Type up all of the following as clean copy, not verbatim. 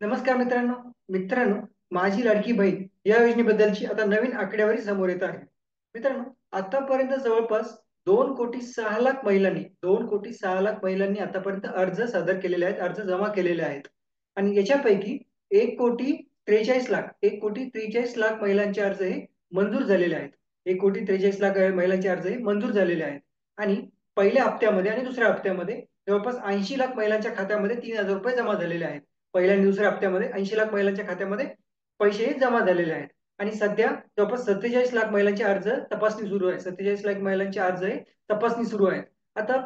नमस्कार मित्रांनो. मित्रांनो, माझी लाडकी बहीण या योजनेबद्दलची आता नवीन आकडेवारी समोर येत आहे. मित्रांनो, आतापर्यंत जवळपास 2,06,00,000 महिलांनी आतापर्यंत अर्ज सादर केलेले आहेत, अर्ज जमा केलेले आहेत. आणि याच्यापैकी 1,43,00,000 महिलांचे अर्ज हे मंजूर झालेले आहेत. 1,43,00,000 महिलांचे अर्ज हे मंजूर झालेले आहेत. आणि पहिल्या हप्त्यामध्ये आणि दुसऱ्या हप्त्यामध्ये जवळपास 80,00,000 महिलांच्या खात्यामध्ये ₹3,000 जमा झालेले आहेत. पहिल्या आणि दुसऱ्या हप्त्यामध्ये 80,00,000 महिलांच्या खात्यामध्ये पैसे जमा झालेले आहेत. आणि सध्या जवळपास 47,00,000 महिलांचे अर्ज तपासणी सुरू आहे. 47,00,000 महिलांचे अर्ज हे तपासणी सुरू आहे. आता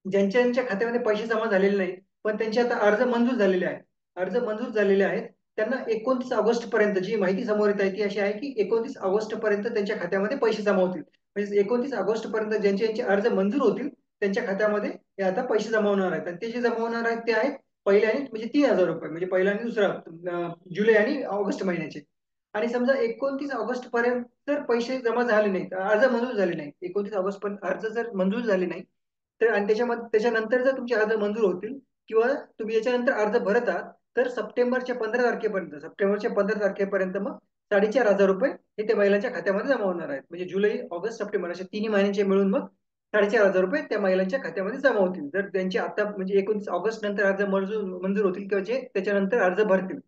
ज्यांच्या ज्यांच्या खात्यामध्ये पैसे जमा झालेले नाहीत, पण त्यांचे आता अर्ज मंजूर झालेले आहेत. अर्ज मंजूर झालेले आहेत. त्यांना 29 ऑगस्ट पर्यंत जी माहिती समोर येत आहे ती अशी आहे की 29 ऑगस्ट पर्यंत त्यांच्या खात्यामध्ये पैसे जमा होतील. म्हणजे 29 ऑगस्ट पर्यंत ज्यांचे ज्यांचे अर्ज मंजूर होतील त्यांच्या खात्यामध्ये हे आता पैसे जमा होणार आहेत. आणि ते जे जमा होणार आहेत ते आहेत पहिल्या आणि म्हणजे ₹3,000 म्हणजे पहिला आणि दुसरा जुलै आणि ऑगस्ट महिन्याचे. आणि समजा 29 ऑगस्ट पर्यंत जर पैसे जमा झाले नाहीत, अर्ज मंजूर झाले नाही, 29 ऑगस्ट पर्यंत अर्ज जर मंजूर झाले नाही, तर आणि त्याच्यानंतर जर तुमचे अर्ज मंजूर होतील किंवा तुम्ही याच्यानंतर अर्ज भरत आहात, तर सप्टेंबरच्या 15 तारखेपर्यंत मग ₹4,500 हे त्या महिलांच्या खात्यामध्ये जमा होणार आहेत. म्हणजे जुलै, ऑगस्ट, सप्टेंबर अशा तिन्ही महिन्यांचे मिळून मग ₹4,500 त्या महिलांच्या खात्यामध्ये जमा होतील. जर त्यांचे आता म्हणजे 29 ऑगस्ट नंतर अर्ज मंजूर मंजूर होतील किंवा जे त्याच्यानंतर अर्ज भरतील.